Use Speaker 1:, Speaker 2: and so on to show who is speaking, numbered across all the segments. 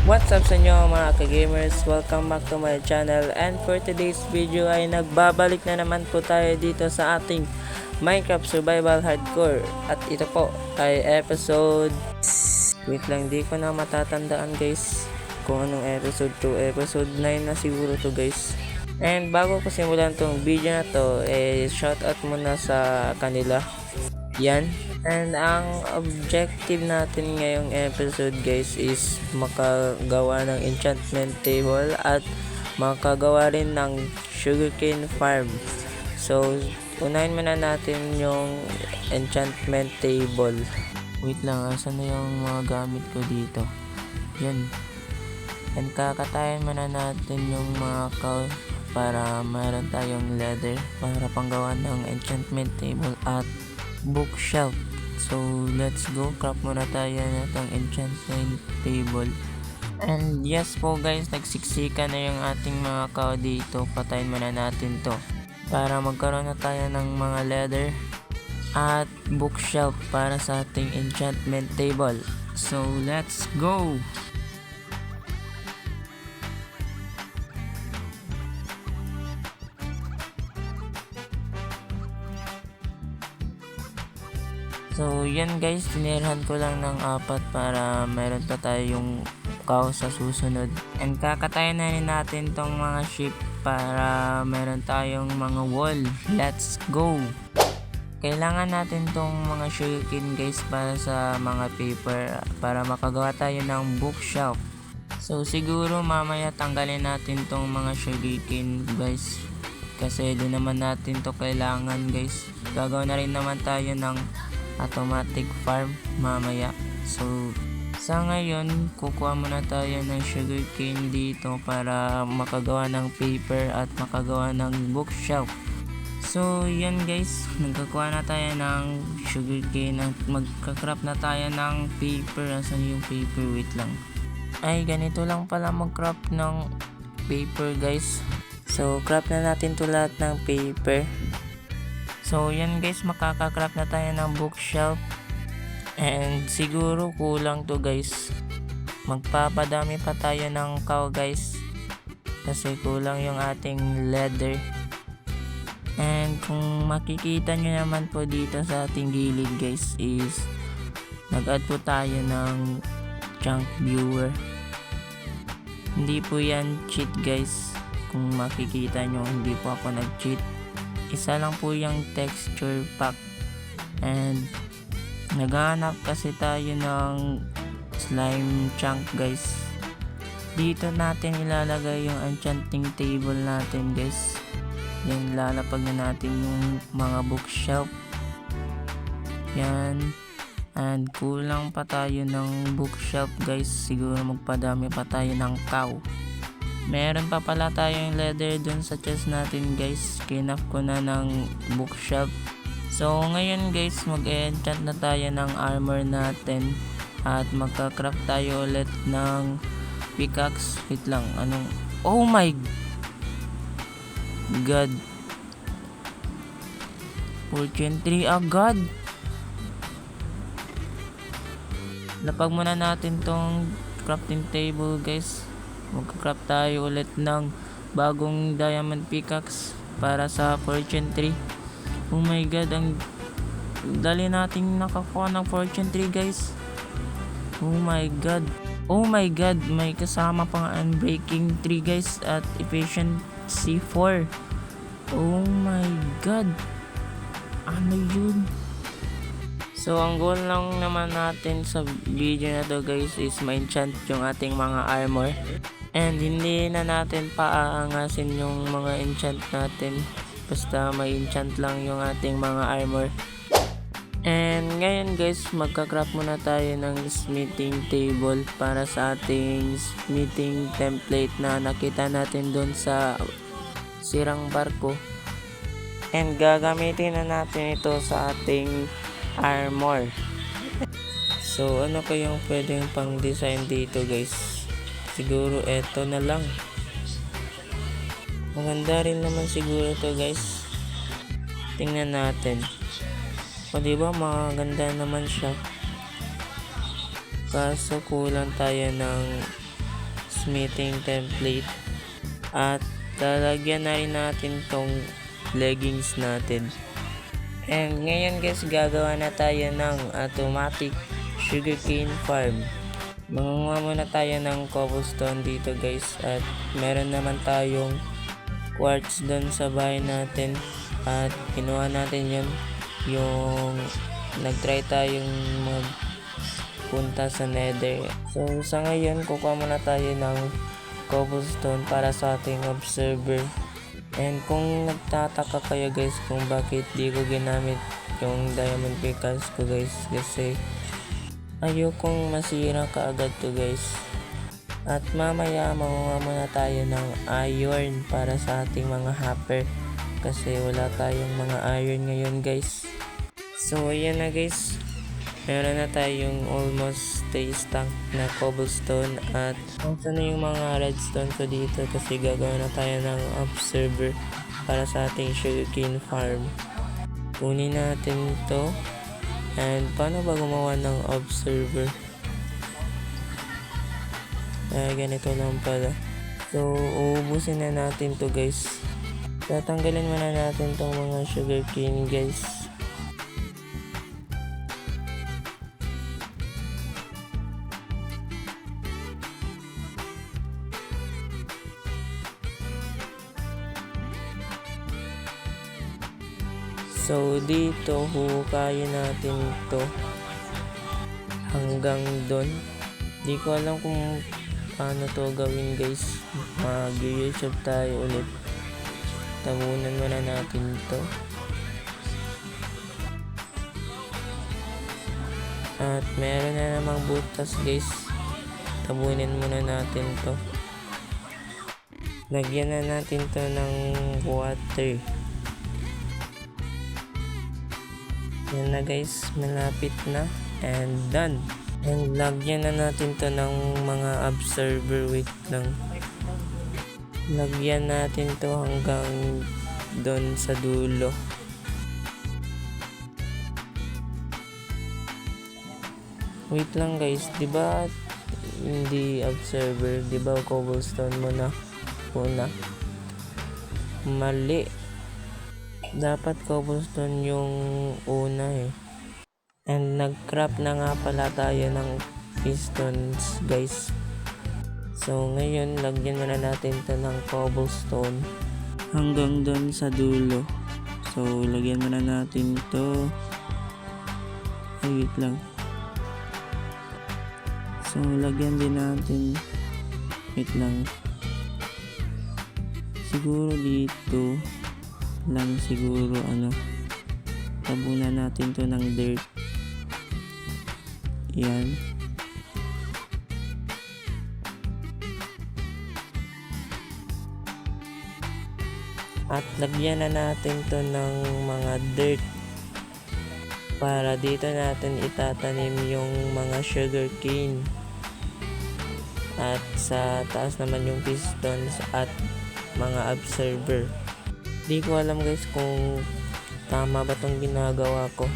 Speaker 1: What's up sa inyo mga ka-gamers? Welcome back to my channel, and for today's video ay nagbabalik na naman po tayo dito sa ating Minecraft Survival Hardcore. At ito po ay episode... Wait lang, di ko na matatandaan guys kung anong episode to. Episode 9 na siguro to guys. And bago ko simulan tong video na to, shoutout muna sa kanila. Yan. And ang objective natin ngayong episode guys is makagawa ng enchantment table at makagawa rin ng sugarcane farm. So unahin muna natin yung enchantment table. Wait lang, asan na yung mga gamit ko dito? Yan. And kakatayin muna natin yung mga cow para mayroon tayong leather para panggawa ng enchantment table at bookshelf. So let's go, craft muna tayo ng enchantment table. And yes po guys, nagsiksika na yung ating mga cow dito. Patayin muna natin to para magkaroon na tayo ng mga leather at bookshelf para sa ating enchantment table. So let's go. So yan guys, tinirhan ko lang ng 4 para meron pa tayong cow sa susunod. And kakatayin na rin natin tong mga sheep para meron tayong mga wall. Let's go! Kailangan natin tong mga sugarcane guys para sa mga paper para makagawa tayo ng bookshelf. So siguro mamaya tanggalin natin tong mga sugarcane guys, kasi di naman natin to kailangan guys. Gagawa na rin naman tayo ng automatic farm mamaya. So sa ngayon kukuha muna tayo ng sugarcane dito para makagawa ng paper at makagawa ng bookshelf. So yan guys, nagkakuha na tayo ng sugarcane at magka-craft na tayo ng paper. Asan yung paper? Wait lang. Ay, ganito lang pala mag-craft ng paper guys. So craft na natin to lahat ng paper. So yan guys, makaka-craft na tayo ng bookshelf. And siguro kulang to guys. Magpapadami pa tayo ng cow guys, kasi kulang yung ating leather. And kung makikita nyo naman po dito sa ating gilid guys is nag-add po tayo ng chunk viewer. Hindi po yan cheat guys. Kung makikita nyo, hindi po ako nag-cheat. Isa lang po yung texture pack. And naghahanap kasi tayo ng slime chunk guys. Dito natin ilalagay yung enchanting table natin guys. Yan, lalapag na natin yung mga bookshelf. Yan. And kulang pa tayo ng bookshelf guys. Siguro magpadami pa tayo ng cow. Meron pa pala tayong leather dun sa chest natin guys. Kinaf ko na ng bookshelf. So ngayon guys, mag-enchant na tayo ng armor natin. At magka-craft tayo ulit ng pickaxe. Wait lang, anong... Oh my God. Fortune 3 agad. Lapag muna natin tong crafting table guys. Magka-craft tayo ulit ng bagong diamond pickaxe para sa Fortune 3. Oh my God, ang dali nating nakakuha ng Fortune 3 guys. Oh my God. Oh my God, may kasama pang unbreaking 3 guys at efficiency 4. Oh my God. Ano yun? So ang goal lang naman natin sa video na to guys is ma-enchant yung ating mga armor. And hindi na natin paaangasin yung mga enchant natin. Basta ma-enchant lang yung ating mga armor. And ngayon guys, magka-craft muna tayo ng smithing table para sa ating smithing template na nakita natin doon sa sirang barko. And gagamitin na natin ito sa ating armor. So ano kayong pwedeng pang design dito guys? Siguro eto na lang. Maganda rin naman siguro to guys. Tingnan natin. O diba, maganda naman siya. Kaso kulang tayo ng smithing template. At lalagyan na rin natin tong leggings natin. And ngayon guys, gagawa na tayo ng automatic sugarcane farm. Mangunguha muna tayo ng cobblestone dito guys, at meron naman tayong quartz doon sa bahay natin, at kinuha natin yung nagtry tayong magpunta sa nether. So sa ngayon, kukuha muna tayo ng cobblestone para sa ating observer. And kung nagtataka kayo guys kung bakit di ko ginamit yung diamond pickaxe ko guys, kasi ayokong masira kaagad to guys. At mamaya mangunguha muna tayo ng iron para sa ating mga hopper, kasi wala tayong mga iron ngayon guys. So ayan na guys, meron na tayong almost stack na cobblestone, at ito na yung mga redstone ko dito kasi gagawin na tayo ng observer para sa ating sugarcane farm. Kunin natin to. And paano ba gumawa ng observer? Ganito lang pala. So uubusin na natin to guys. Tatanggalin muna natin tong mga sugarcane guys. So dito huhukayin natin to hanggang doon. Di ko alam kung paano to gawin guys. Mag-YouTube tayo ulit. Tabunan muna natin to. At meron na namang butas guys. Tabunin muna natin to. Lagyan na natin to ng water. Yan na guys, malapit na, and done. And lagyan na natin to ng mga observer. Wait lang, lagyan natin to hanggang doon sa dulo. Wait lang guys, diba hindi observer, diba cobblestone muna una? Mali, dapat cobblestone yung una eh. And nag-craft na nga pala tayo ng pistons guys. So ngayon, lagyan na natin to ng cobblestone hanggang doon sa dulo. So lagyan na natin to. Ay, wait lang. So lagyan din natin, wait lang, siguro dito lang siguro, tabunan natin to ng dirt. Yan. At lagyan na natin to ng mga dirt para dito natin itatanim yung mga sugarcane. At sa taas naman yung pistons at mga observer. Di ko alam guys kung tama ba tong ginagawa ko.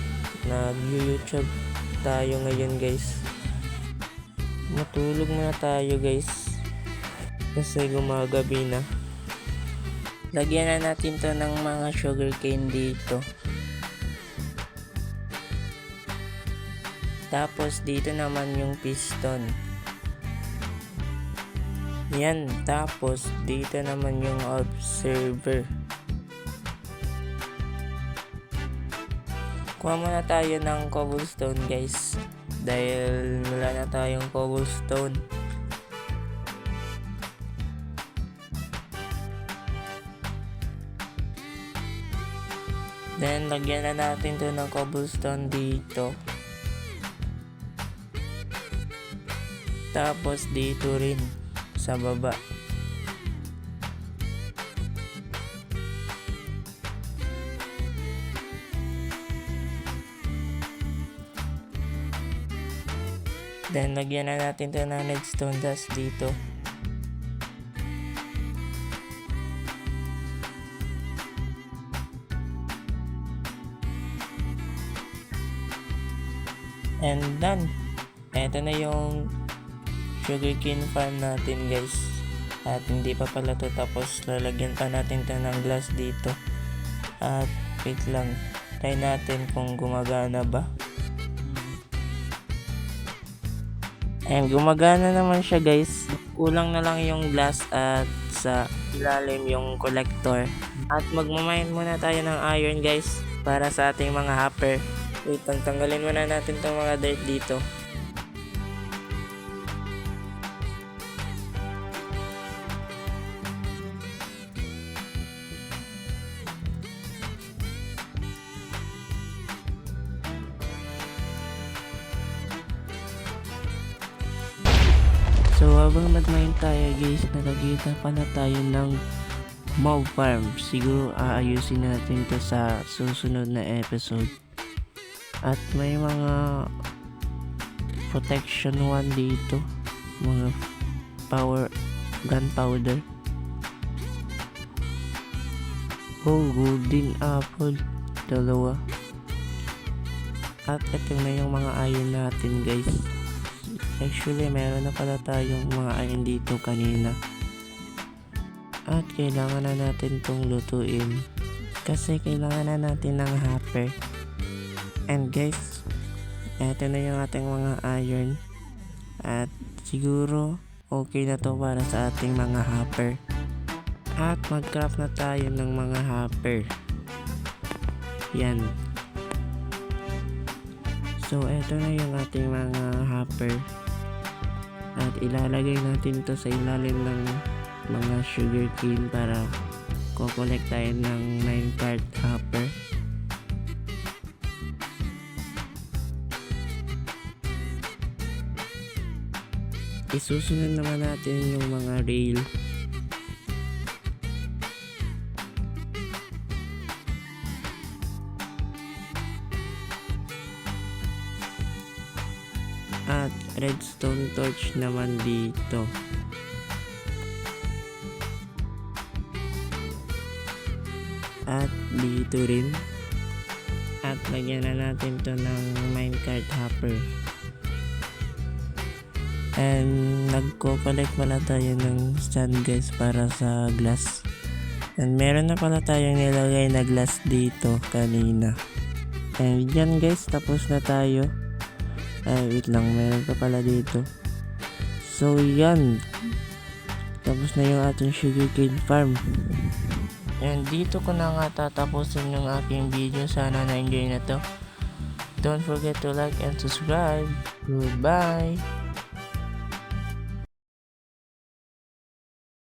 Speaker 1: Nag-YouTube tayo ngayon guys. Matulog na tayo guys kasi gumagabi na. Lagyan na natin to ng mga sugarcane dito. Tapos dito naman yung piston. Yan, tapos dito naman yung observer. Kuha muna tayo ng cobblestone guys, dahil wala na tayong cobblestone. Then lagyan na natin to ng cobblestone dito. Tapos dito rin sa baba. Then lagyan na natin to ng redstone dust dito. And done. Ito na yung sugarcane farm natin guys. At hindi pa pala to tapos, lalagyan pa natin to ng glass dito. At wait lang, try natin kung gumagana ba. And gumagana naman siya guys. Kulang na lang yung glass at sa ilalim yung collector. At magmamine muna tayo ng iron guys para sa ating mga hopper. Wait, tanggalin muna natin tong mga dirt dito. So habang nag-mine tayo guys, nakakita pala tayo ng mob farm. Siguro aayusin natin to sa susunod na episode. At may mga protection 1 dito, mga gunpowder. Oh, golden apple, 2. At ito na yung mga iron natin guys. Actually, meron na pala tayong mga iron dito kanina. At kailangan na natin tong lutuin. Kasi kailangan na natin ng hopper. And guys, eto na yung ating mga iron. At siguro, okay na to para sa ating mga hopper. At mag-craft na tayo ng mga hopper. Yan. So, eto na yung ating mga hopper. At ilalagay natin to sa ilalim ng mga sugarcane para kukolect tayo ng minecart hopper. Isusunod naman natin yung mga rail. At redstone torch naman dito. At dito rin. At lagyan na natin to ng minecart hopper. And nagko-collect pala tayo ng sand guys para sa glass. And meron na pala tayong nilagay na glass dito kanina. And yan guys, tapos na tayo. Wait lang, meron pa pala dito. So yan, tapos na yung ating sugarcane farm. And dito ko na nga tatapusin yung aking video. Sana na-enjoy na to. Don't forget to like and subscribe. Goodbye.